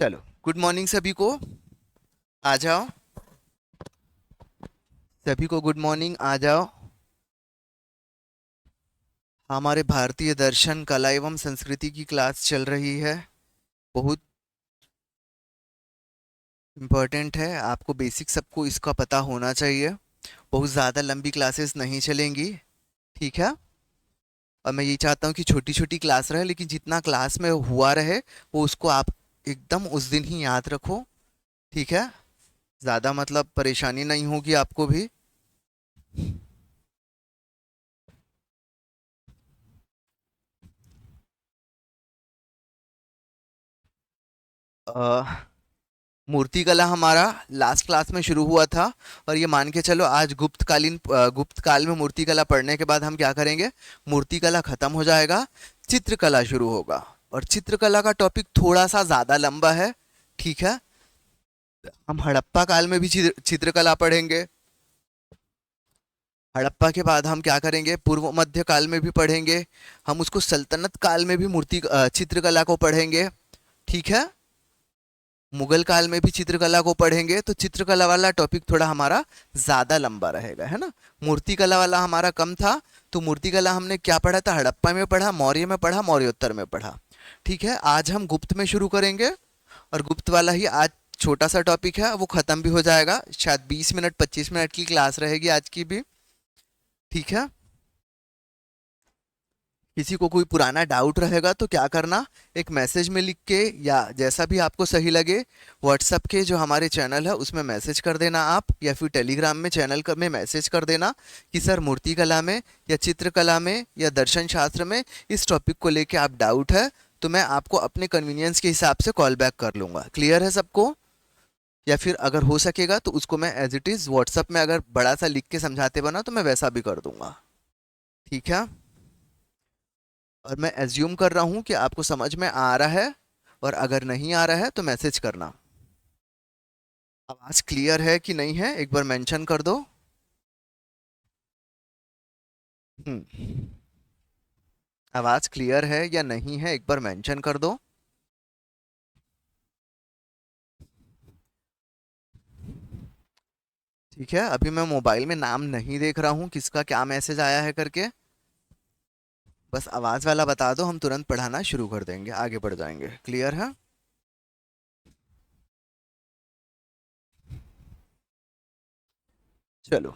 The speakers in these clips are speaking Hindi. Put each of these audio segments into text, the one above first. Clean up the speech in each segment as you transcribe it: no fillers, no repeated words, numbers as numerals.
चलो, गुड मॉर्निंग सभी को। आ जाओ। सभी को गुड मॉर्निंग, आ जाओ। हमारे भारतीय दर्शन कला एवं संस्कृति की क्लास चल रही है। बहुत इम्पोर्टेंट है, आपको बेसिक सबको इसका पता होना चाहिए। बहुत ज़्यादा लंबी क्लासेस नहीं चलेंगी। ठीक है। और मैं ये चाहता हूँ कि छोटी छोटी क्लास रहे, लेकिन जितना क्लास में हुआ रहे वो उसको आप एकदम उस दिन ही याद रखो। ठीक है। ज़्यादा मतलब परेशानी नहीं होगी आपको भी। मूर्तिकला हमारा लास्ट क्लास में शुरू हुआ था। और ये मान के चलो, आज गुप्त काल में मूर्तिकला पढ़ने के बाद हम क्या करेंगे, मूर्तिकला खत्म हो जाएगा, चित्रकला शुरू होगा। और चित्रकला का टॉपिक थोड़ा सा ज़्यादा लंबा है। ठीक है। हम हड़प्पा काल में भी चित्रकला पढ़ेंगे। हड़प्पा के बाद हम क्या करेंगे, पूर्व मध्य काल में भी पढ़ेंगे। हम उसको सल्तनत काल में भी चित्रकला को पढ़ेंगे। ठीक है। मुगल काल में भी चित्रकला को पढ़ेंगे। तो चित्रकला वाला टॉपिक थोड़ा हमारा ज़्यादा लंबा रहेगा, है ना। मूर्तिकला वाला हमारा कम था। तो मूर्तिकला हमने क्या पढ़ा था, हड़प्पा में पढ़ा, मौर्य में पढ़ा, मौर्योत्तर में पढ़ा। ठीक है। आज हम गुप्त में शुरू करेंगे। और गुप्त वाला ही आज छोटा सा टॉपिक है, वो ख़त्म भी हो जाएगा। शायद 20 मिनट 25 मिनट की क्लास रहेगी आज की भी। ठीक है। किसी को कोई पुराना डाउट रहेगा तो क्या करना, एक मैसेज में लिख के या जैसा भी आपको सही लगे, व्हाट्सएप के जो हमारे चैनल है उसमें मैसेज कर देना आप, या फिर टेलीग्राम में में मैसेज कर देना कि सर मूर्तिकला में या चित्रकला में या दर्शन शास्त्र में इस टॉपिक को लेके आप डाउट है, तो मैं आपको अपने कन्वीनियंस के हिसाब से कॉल बैक कर लूँगा। क्लियर है सबको। या फिर अगर हो सकेगा तो उसको मैं एज इट इज़ व्हाट्सएप में अगर बड़ा सा लिख के समझाते बना तो मैं वैसा भी कर दूंगा। ठीक है। और मैं एज्यूम कर रहा हूं कि आपको समझ में आ रहा है। और अगर नहीं आ रहा है तो मैसेज करना। आवाज क्लियर है कि नहीं है, एक बार मेंशन कर दो। हम्म। आवाज क्लियर है या नहीं है, एक बार मेंशन कर दो। ठीक है। अभी मैं मोबाइल में नाम नहीं देख रहा हूं किसका क्या मैसेज आया है करके। बस आवाज वाला बता दो, हम तुरंत पढ़ाना शुरू कर देंगे, आगे बढ़ जाएंगे। क्लियर है। चलो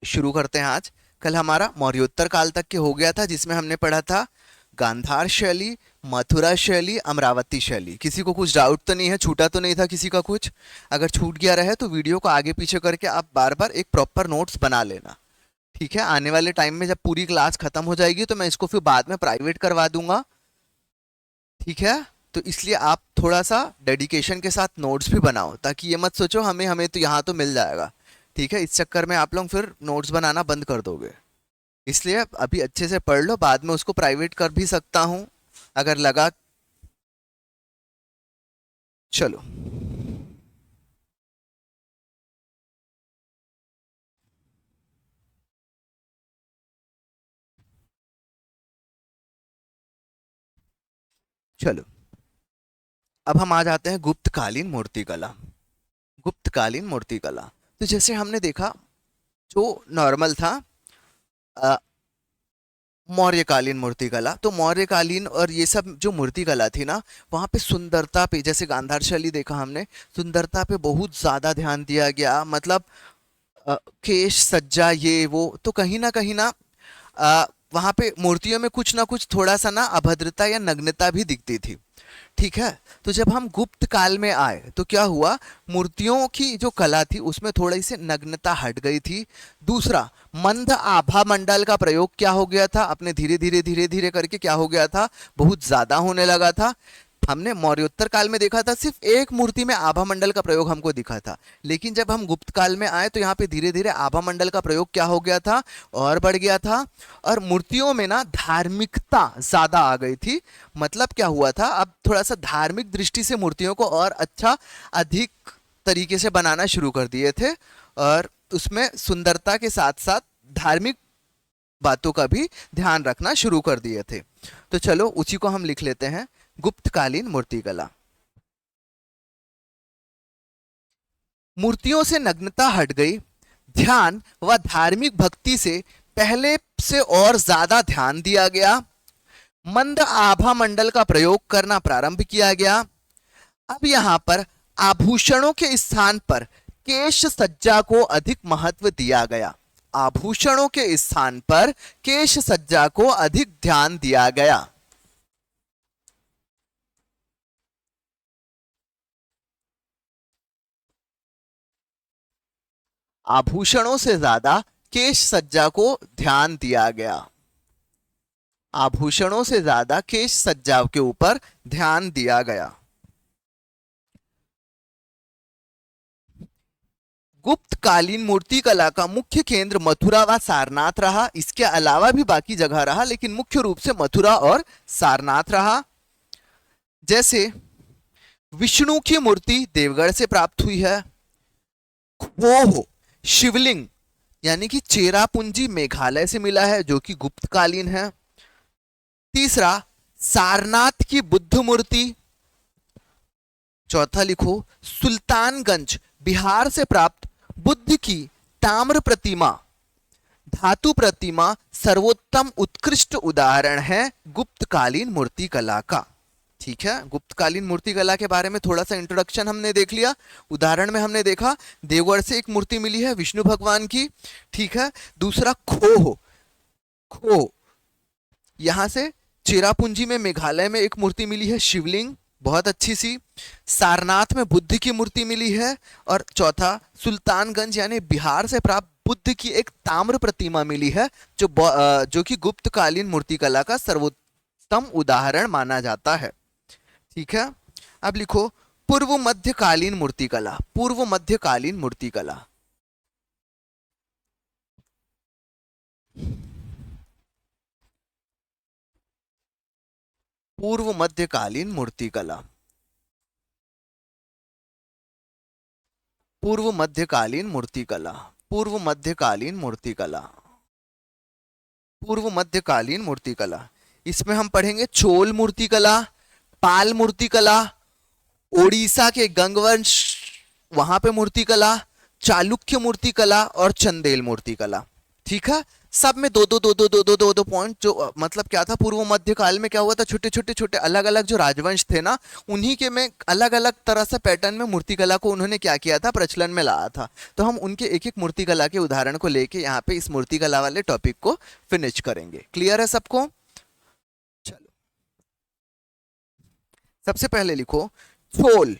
शुरू करते हैं आज। कल हमारा मौर्योत्तर काल तक के हो गया था, जिसमें हमने पढ़ा था गांधार शैली, मथुरा शैली, अमरावती शैली। किसी को कुछ डाउट तो नहीं है, छूटा तो नहीं था किसी का कुछ। अगर छूट गया रहे तो वीडियो को आगे पीछे करके आप बार बार एक प्रॉपर नोट्स बना लेना। ठीक है। आने वाले टाइम में जब पूरी क्लास खत्म हो जाएगी तो मैं इसको फिर बाद में प्राइवेट करवा दूंगा। ठीक है। तो इसलिए आप थोड़ा सा डेडिकेशन के साथ नोट्स भी बनाओ, ताकि ये मत सोचो हमें हमें तो यहाँ तो मिल जाएगा। ठीक है। इस चक्कर में आप लोग फिर नोट्स बनाना बंद कर दोगे। इसलिए अभी अच्छे से पढ़ लो, बाद में उसको प्राइवेट कर भी सकता हूँ अगर लगा। चलो चलो, अब हम आ जाते हैं गुप्तकालीन मूर्तिकला। गुप्तकालीन मूर्तिकला, तो जैसे हमने देखा, जो नॉर्मल था मौर्यकालीन मूर्तिकला, तो मौर्यकालीन और ये सब जो मूर्तिकला थी ना, वहाँ पे सुंदरता पे, जैसे गांधार शैली देखा हमने, सुंदरता पे बहुत ज़्यादा ध्यान दिया गया। मतलब केश सज्जा ये वो, तो कहीं ना वहाँ पे मूर्तियों में कुछ ना कुछ थोड़ा सा ना अभद्रता या नग्नता भी दिखती थी। ठीक है। तो जब हम गुप्त काल में आए तो क्या हुआ, मूर्तियों की जो कला थी उसमें थोड़ी सी नग्नता हट गई थी। दूसरा, मंद आभा मंडल का प्रयोग क्या हो गया था, अपने धीरे धीरे करके क्या हो गया था, बहुत ज्यादा होने लगा था। हमने मौर्योत्तर काल में देखा था सिर्फ एक मूर्ति में आभा मंडल का प्रयोग हमको दिखा था, लेकिन जब हम गुप्त काल में आए तो यहाँ पे धीरे धीरे आभा मंडल का प्रयोग क्या हो गया था, और बढ़ गया था। और मूर्तियों में ना धार्मिकता ज्यादा आ गई थी। मतलब क्या हुआ था, अब थोड़ा सा धार्मिक दृष्टि से मूर्तियों को और अच्छा, अधिक तरीके से बनाना शुरू कर दिए थे। और उसमें सुंदरता के साथ साथ धार्मिक बातों का भी ध्यान रखना शुरू कर दिए थे। तो चलो उसी को हम लिख लेते हैं, गुप्तकालीन मूर्तिकला। मूर्तियों से नग्नता हट गई, ध्यान व धार्मिक भक्ति से पहले से और ज्यादा ध्यान दिया गया, मंद आभा मंडल का प्रयोग करना प्रारंभ किया गया। अब यहां पर आभूषणों के स्थान पर केश सज्जा को अधिक महत्व दिया गया। आभूषणों के स्थान पर केश सज्जा को अधिक ध्यान दिया गया। आभूषणों से ज्यादा केश सज्जा को ध्यान दिया गया। आभूषणों से ज्यादा केश सज्जा के ऊपर ध्यान दिया गया। गुप्त कालीन मूर्ति कला का मुख्य केंद्र मथुरा व सारनाथ रहा। इसके अलावा भी बाकी जगह रहा, लेकिन मुख्य रूप से मथुरा और सारनाथ रहा। जैसे विष्णु की मूर्ति देवगढ़ से प्राप्त हुई है। खोह शिवलिंग यानी कि चेरापूंजी मेघालय से मिला है, जो कि गुप्तकालीन है। तीसरा, सारनाथ की बुद्ध मूर्ति। चौथा लिखो, सुल्तानगंज बिहार से प्राप्त बुद्ध की ताम्र प्रतिमा, धातु प्रतिमा सर्वोत्तम उत्कृष्ट उदाहरण है गुप्तकालीन मूर्ति कला का। ठीक है, गुप्तकालीन मूर्ति कला के बारे में थोड़ा सा इंट्रोडक्शन हमने देख लिया। उदाहरण में हमने देखा देवगढ़ से एक मूर्ति मिली है विष्णु भगवान की। ठीक है, दूसरा खोह यहां से चेरापूंजी में मेघालय में एक मूर्ति मिली है शिवलिंग, बहुत अच्छी सी। सारनाथ में बुद्ध की मूर्ति मिली है। और चौथा, सुल्तानगंज यानी बिहार से प्राप्त बुद्ध की एक ताम्र प्रतिमा मिली है, जो कि गुप्तकालीन मूर्ति कला का सर्वोत्तम उदाहरण माना जाता है। ठीक है, अब लिखो पूर्व मध्यकालीन मूर्ति कला। पूर्व मध्यकालीन मूर्ति कला, पूर्व मध्यकालीन मूर्ति कला, पूर्व मध्यकालीन मूर्ति कला, पूर्व मध्यकालीन मूर्ति कला, पूर्व मध्यकालीन मूर्ति कला। इसमें हम पढ़ेंगे चोल मूर्ति कला, पाल मूर्ति कला, ओडिशा के गंगवंश वहां पे मूर्ति कला, चालुक्य मूर्ति कला और चंदेल मूर्ति कला। ठीक है, सब में दो दो दो दो दो दो दो दो पॉइंट। जो मतलब क्या था, पूर्व मध्य काल में क्या हुआ था, छोटे छोटे छोटे अलग अलग जो राजवंश थे ना, उन्हीं के में अलग अलग तरह से पैटर्न में मूर्ति कला को उन्होंने क्या किया था, प्रचलन में लाया था। तो हम उनके एक एक मूर्ति कला के उदाहरण को लेके यहाँ पे इस मूर्ति कला वाले टॉपिक को फिनिश करेंगे। क्लियर है सबको? चलो, सबसे पहले लिखो चोल।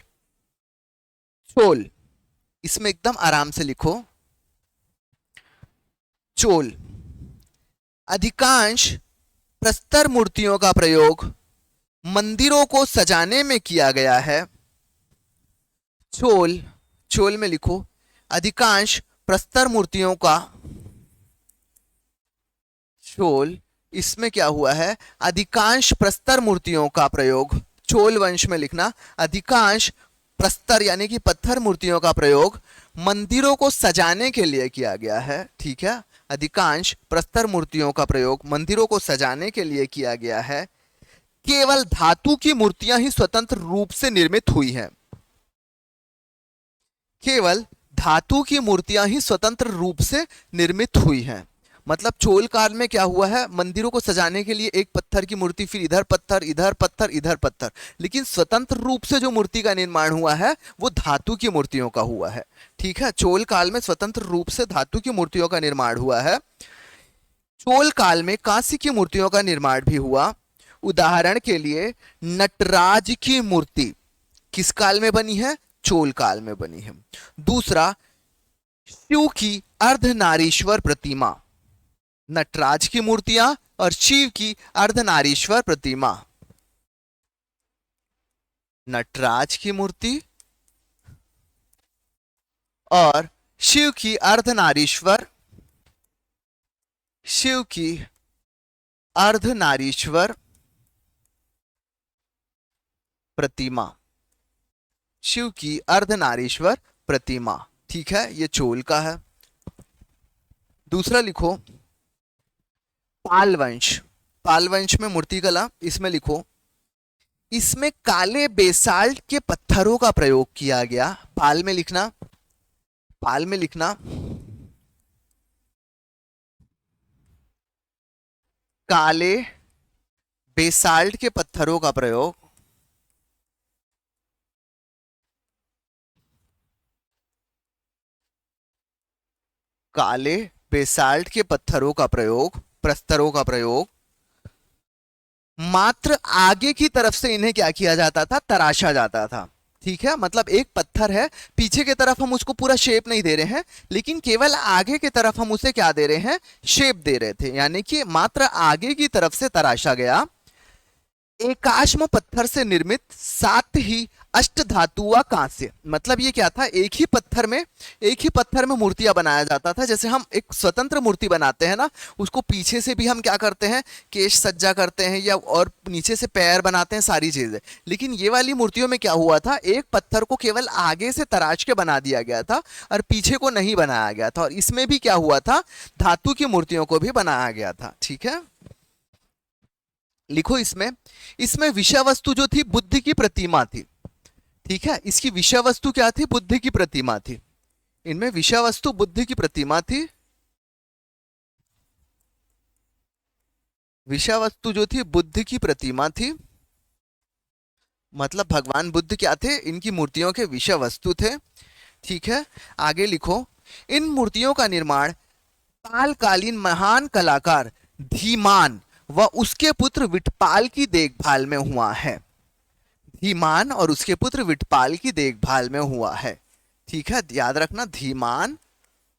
चोल, इसमें एकदम आराम से लिखो चोल। अधिकांश प्रस्तर मूर्तियों का प्रयोग मंदिरों को सजाने में किया गया है। चोल, चोल में लिखो अधिकांश प्रस्तर मूर्तियों का, चोल इसमें क्या हुआ है, अधिकांश प्रस्तर मूर्तियों का प्रयोग, चोल वंश में लिखना अधिकांश प्रस्तर यानी कि पत्थर मूर्तियों का प्रयोग मंदिरों को सजाने के लिए किया गया है। ठीक है, अधिकांश प्रस्तर मूर्तियों का प्रयोग मंदिरों को सजाने के लिए किया गया है। केवल धातु की मूर्तियां ही स्वतंत्र रूप से निर्मित हुई हैं। केवल धातु की मूर्तियां ही स्वतंत्र रूप से निर्मित हुई हैं। मतलब चोल काल में क्या हुआ है, मंदिरों को सजाने के लिए एक पत्थर की मूर्ति, फिर इधर पत्थर, इधर पत्थर, इधर पत्थर, लेकिन स्वतंत्र रूप से जो मूर्ति का निर्माण हुआ है वो धातु की मूर्तियों का हुआ है। ठीक है, चोल काल में स्वतंत्र रूप से धातु की मूर्तियों का निर्माण हुआ है। चोल काल में कांस्य की मूर्तियों का निर्माण भी हुआ। उदाहरण के लिए नटराज की मूर्ति किस काल में बनी है, चोल काल में बनी है। दूसरा, शिव की अर्धनारीश्वर प्रतिमा, नटराज की मूर्तियां और शिव की अर्धनारीश्वर प्रतिमा। नटराज की मूर्ति और शिव की अर्धनारीश्वर, शिव की अर्धनारीश्वर प्रतिमा, शिव की अर्धनारीश्वर प्रतिमा। ठीक है, ये चोल का है। दूसरा लिखो पाल वंश। पाल वंश में मूर्ति कला, इसमें लिखो इसमें काले बेसाल्ट के पत्थरों का प्रयोग किया गया। पाल में लिखना पाल में लिखना काले बेसाल्ट के पत्थरों का प्रयोग काले बेसाल्ट के पत्थरों का प्रयोग प्रस्तरों का प्रयोग मात्र आगे की तरफ से इन्हें क्या किया जाता था, तराशा जाता था। ठीक है, मतलब एक पत्थर है, पीछे की तरफ हम उसको पूरा शेप नहीं दे रहे हैं, लेकिन केवल आगे की तरफ हम उसे क्या दे रहे हैं, शेप दे रहे थे। यानी कि मात्र आगे की तरफ से तराशा गया एकाश्म पत्थर से निर्मित सात ही अष्ट धातु व कांस्य। मतलब ये क्या था, एक ही पत्थर में मूर्तियां बनाया जाता था। जैसे हम एक स्वतंत्र मूर्ति बनाते हैं ना, उसको पीछे से भी हम क्या करते हैं, केश सज्जा करते हैं, या और नीचे से पैर बनाते हैं, सारी चीजें। लेकिन ये वाली मूर्तियों में क्या हुआ था, एक पत्थर को केवल आगे से तराश के बना दिया गया था और पीछे को नहीं बनाया गया था। और इसमें भी क्या हुआ था, धातु की मूर्तियों को भी बनाया गया था। ठीक है, लिखो इसमें, इसमें विषय वस्तु जो थी बुद्ध की प्रतिमा थी। ठीक है, इसकी विषय वस्तु क्या थी, बुद्ध की प्रतिमा थी। इनमें विषय वस्तु बुद्ध की प्रतिमा थी। विषय वस्तु जो थी बुद्ध की प्रतिमा थी, मतलब भगवान बुद्ध क्या थे, इनकी मूर्तियों के विषय वस्तु थे। ठीक है, आगे लिखो, इन मूर्तियों का निर्माण पालकालीन महान कलाकार धीमान व उसके पुत्र विटपाल की देखभाल में हुआ है। धीमान और उसके पुत्र विटपाल की देखभाल में हुआ है। ठीक है, याद रखना, धीमान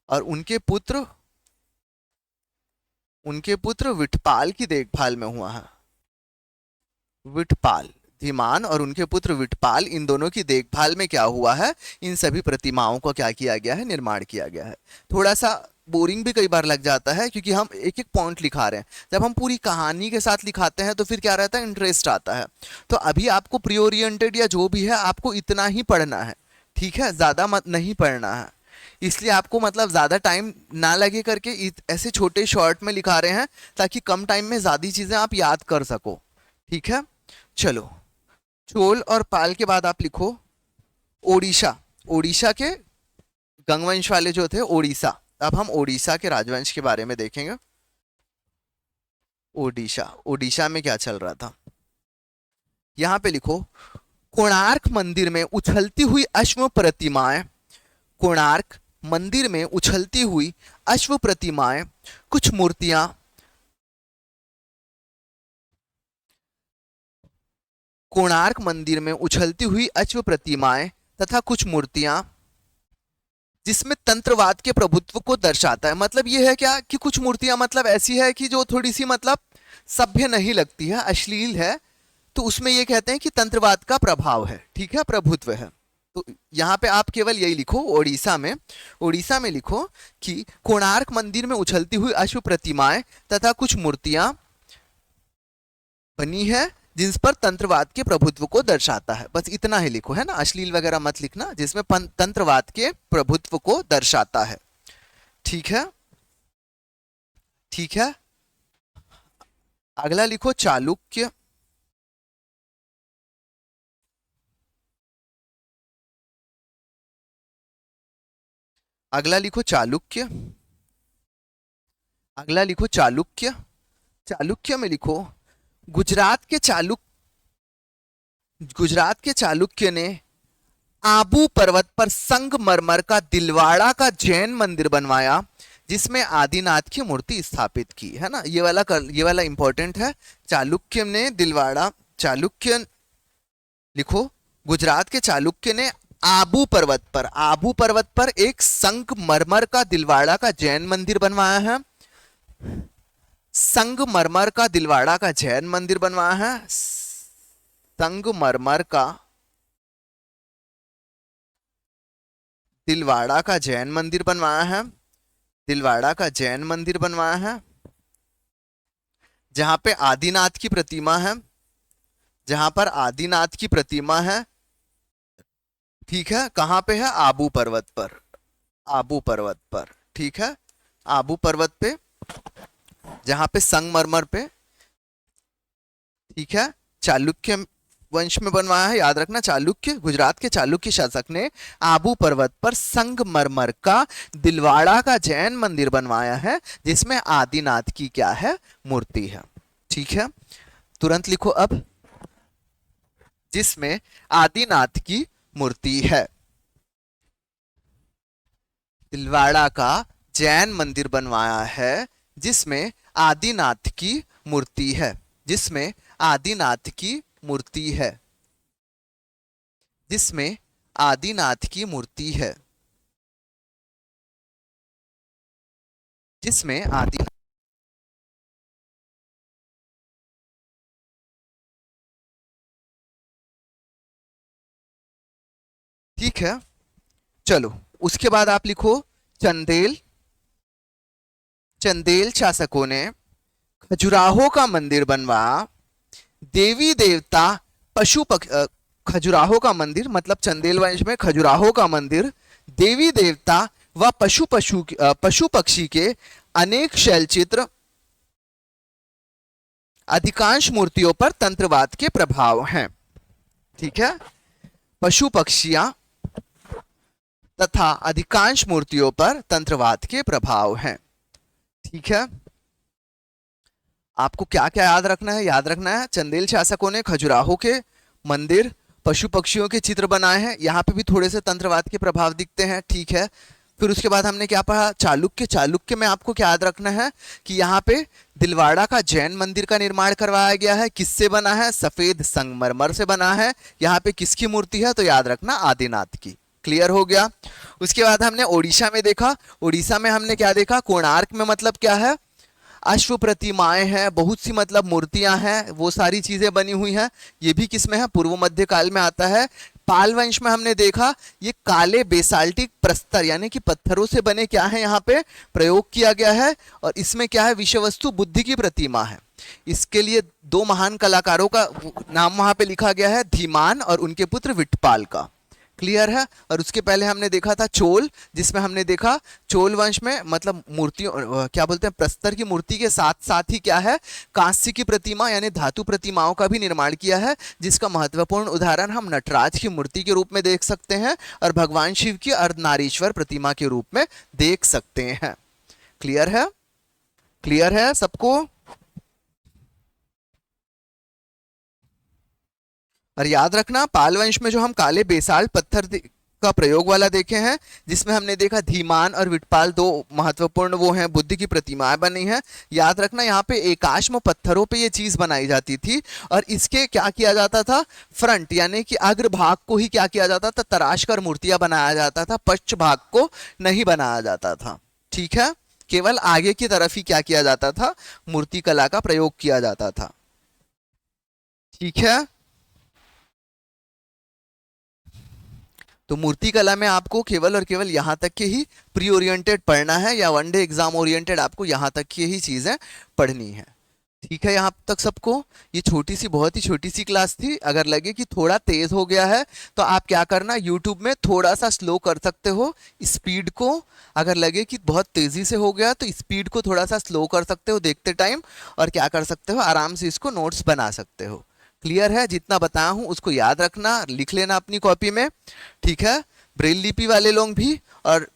और उनके पुत्र विटपाल की देखभाल में हुआ है। विटपाल, धीमान और उनके पुत्र विटपाल, इन दोनों की देखभाल में क्या हुआ है, इन सभी प्रतिमाओं को क्या किया गया है, निर्माण किया गया है। थोड़ा सा बोरिंग भी कई बार लग जाता है, क्योंकि हम एक एक पॉइंट लिखा रहे हैं। जब हम पूरी कहानी के साथ लिखाते हैं तो फिर क्या रहता है, इंटरेस्ट आता है। तो अभी आपको प्री ओरिएंटेड या जो भी है, आपको इतना ही पढ़ना है। ठीक है, ज्यादा मत नहीं पढ़ना है, इसलिए आपको मतलब ज्यादा टाइम ना लगे करके ऐसे छोटे शॉर्ट में लिखा रहे हैं, ताकि कम टाइम में ज्यादा चीजें आप याद कर सको। ठीक है, चलो, चोल और पाल के बाद आप लिखो ओडिशा। ओडिशा के गंगवंश वाले जो थे, ओडिशा। अब हम ओडिशा के राजवंश के बारे में देखेंगे। ओडिशा, ओडिशा में क्या चल रहा था, यहां पे लिखो, कोणार्क मंदिर में उछलती हुई अश्व प्रतिमाएं, कोणार्क मंदिर में उछलती हुई अश्व प्रतिमाएं, कुछ मूर्तियां, कोणार्क मंदिर में उछलती हुई अश्व प्रतिमाएं तथा कुछ मूर्तियां जिसमें तंत्रवाद के प्रभुत्व को दर्शाता है। मतलब ये है क्या कि कुछ मूर्तियां मतलब ऐसी है कि जो थोड़ी सी मतलब सभ्य नहीं लगती है, अश्लील है, तो उसमें ये कहते हैं कि तंत्रवाद का प्रभाव है। ठीक है, प्रभुत्व है। तो यहां पे आप केवल यही लिखो, ओडिशा में लिखो कि कोणार्क मंदिर में उछलती हुई अश्व प्रतिमाएं तथा कुछ मूर्तियां बनी है जिस पर तंत्रवाद के प्रभुत्व को दर्शाता है। बस इतना ही लिखो, है ना, अश्लील वगैरह मत लिखना, जिसमें तंत्रवाद के प्रभुत्व को दर्शाता है। ठीक है, ठीक है, अगला लिखो चालुक्य। अगला लिखो चालुक्य। अगला लिखो चालुक्य। चालुक्य में लिखो, गुजरात के चालुक्य ने आबू पर्वत पर संगमरमर का दिलवाड़ा का जैन मंदिर बनवाया, जिसमें आदिनाथ की मूर्ति स्थापित की। है ना, ये वाला इंपॉर्टेंट है। चालुक्य ने दिलवाड़ा, चालुक्य लिखो, गुजरात के चालुक्य ने आबू पर्वत पर एक संगमरमर का दिलवाड़ा का जैन मंदिर बनवाया है। संगमरमर का दिलवाड़ा का जैन मंदिर बनवाया है। संगमरमर का दिलवाड़ा का जैन मंदिर बनवाया है। दिलवाड़ा का जैन मंदिर बनवाया है, जहां पे आदिनाथ की प्रतिमा है, जहां पर आदिनाथ की प्रतिमा है। ठीक है, कहां पे है, आबू पर्वत पर, आबू पर्वत पर। ठीक है, आबू पर्वत पे, जहां पे संगमरमर पे। ठीक है, चालुक्य वंश में बनवाया है, याद रखना। चालुक्य, गुजरात के चालुक्य शासक ने आबू पर्वत पर संगमरमर का दिलवाड़ा का जैन मंदिर बनवाया है, जिसमें आदिनाथ की क्या है, मूर्ति है। ठीक है, तुरंत लिखो अब, जिसमें आदिनाथ की मूर्ति है। दिलवाड़ा का जैन मंदिर बनवाया है, जिसमें आदिनाथ की मूर्ति है, जिसमें आदिनाथ की मूर्ति है, जिसमें आदिनाथ की मूर्ति है, जिसमें आदि। ठीक है, चलो उसके बाद आप लिखो, चंदेल, चंदेल शासकों ने खजुराहो का मंदिर बनवाया, देवी देवता पशु खजुराहो का मंदिर, मतलब चंदेल वंश में खजुराहो का मंदिर देवी देवता व पशु पक्षी के अनेक शैलचित्र, अधिकांश मूर्तियों पर तंत्रवाद के प्रभाव हैं। ठीक है, पशु पक्षियां तथा अधिकांश मूर्तियों पर तंत्रवाद के प्रभाव हैं। ठीक है, आपको क्या क्या याद रखना है, याद रखना है चंदेल शासकों ने खजुराहो के मंदिर, पशु पक्षियों के चित्र बनाए हैं, यहाँ पे भी थोड़े से तंत्रवाद के प्रभाव दिखते हैं। ठीक है, फिर उसके बाद हमने क्या पढ़ा, चालुक्य। चालुक्य में आपको क्या याद रखना है कि यहाँ पे दिलवाड़ा का जैन मंदिर का निर्माण करवाया गया है। किससे बना है, सफेद संगमरमर से बना है। यहाँ पे किसकी मूर्ति है, तो याद रखना आदिनाथ की। क्लियर हो गया। उसके बाद हमने ओडिशा में देखा, ओडिशा में हमने क्या देखा, कोणार्क में मतलब क्या है, अश्व प्रतिमाएं हैं, बहुत सी मतलब मूर्तियां हैं, वो सारी चीजें बनी हुई हैं। ये भी किस में है, पूर्व मध्य काल में आता है। पाल वंश में हमने देखा ये काले बेसाल्टिक प्रस्तर यानी कि पत्थरों से बने क्या है, यहाँ पे प्रयोग किया गया है। और इसमें क्या है, विषय वस्तु बुद्ध की प्रतिमा है। इसके लिए दो महान कलाकारों का नाम वहां पे लिखा गया है, धीमान और उनके पुत्र विटपाल का। क्लियर है। और उसके पहले हमने देखा था चोल, जिसमें हमने देखा चोल वंश में मतलब मूर्तियों क्या बोलते हैं, प्रस्तर की मूर्ति के साथ साथ ही क्या है, कांस्य की प्रतिमा यानी धातु प्रतिमाओं का भी निर्माण किया है, जिसका महत्वपूर्ण उदाहरण हम नटराज की मूर्ति के रूप में देख सकते हैं और भगवान शिव की अर्धनारीश्वर प्रतिमा के रूप में देख सकते हैं। क्लियर है, क्लियर है सबको। और याद रखना पाल वंश में जो हम काले बेसाल्ट पत्थर का प्रयोग वाला देखे हैं, जिसमें हमने देखा धीमान और विटपाल दो महत्वपूर्ण वो हैं, बुद्ध की प्रतिमाएं बनी हैं। याद रखना यहाँ पे एकाश्म पत्थरों पे ये चीज बनाई जाती थी और इसके क्या किया जाता था, फ्रंट यानी कि अग्रभाग को ही क्या किया जाता था, तराश कर मूर्तियां बनाया जाता था, पश्च भाग को नहीं बनाया जाता था। ठीक है, केवल आगे की तरफ ही क्या किया जाता था, मूर्ति कला का प्रयोग किया जाता था। ठीक है, तो मूर्ति कला में आपको केवल और केवल यहाँ तक के ही प्री ओरिएंटेड पढ़ना है या वनडे एग्जाम ओरिएंटेड आपको यहाँ तक की ही चीजें पढ़नी है। ठीक है, यहाँ तक सबको। ये छोटी सी बहुत ही छोटी सी क्लास थी। अगर लगे कि थोड़ा तेज हो गया है तो आप क्या करना, यूट्यूब में थोड़ा सा स्लो कर सकते हो स्पीड को। अगर लगे कि बहुत तेजी से हो गया तो स्पीड को थोड़ा सा स्लो कर सकते हो देखते टाइम, और क्या कर सकते हो, आराम से इसको नोट्स बना सकते हो। क्लियर है, जितना बताया हूं उसको याद रखना, लिख लेना अपनी कॉपी में। ठीक है, ब्रेल लिपि वाले लोग भी और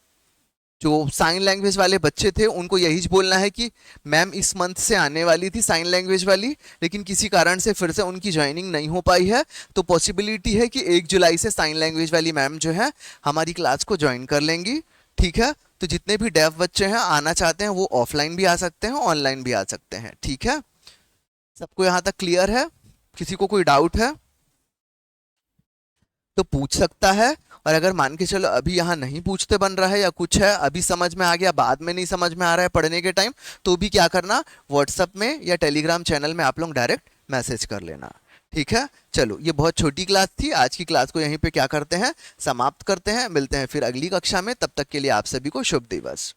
जो साइन लैंग्वेज वाले बच्चे थे उनको यही बोलना है कि मैम इस मंथ से आने वाली थी साइन लैंग्वेज वाली, लेकिन किसी कारण से फिर से उनकी ज्वाइनिंग नहीं हो पाई है, तो पॉसिबिलिटी है कि 1 जुलाई से साइन लैंग्वेज वाली मैम जो है हमारी क्लास को ज्वाइन कर लेंगी। ठीक है, तो जितने भी डेफ बच्चे हैं आना चाहते हैं वो ऑफलाइन भी आ सकते हैं, ऑनलाइन भी आ सकते हैं। ठीक है, सबको यहाँ तक क्लियर है? किसी को कोई डाउट है तो पूछ सकता है। और अगर मान के चलो अभी यहाँ नहीं पूछते बन रहा है या कुछ है, अभी समझ में आ गया बाद में नहीं समझ में आ रहा है पढ़ने के टाइम, तो भी क्या करना, व्हाट्सएप में या टेलीग्राम चैनल में आप लोग डायरेक्ट मैसेज कर लेना। ठीक है, चलो ये बहुत छोटी क्लास थी, आज की क्लास को यहीं पे क्या करते हैं, समाप्त करते हैं। मिलते हैं फिर अगली कक्षा में, तब तक के लिए आप सभी को शुभ दिवस।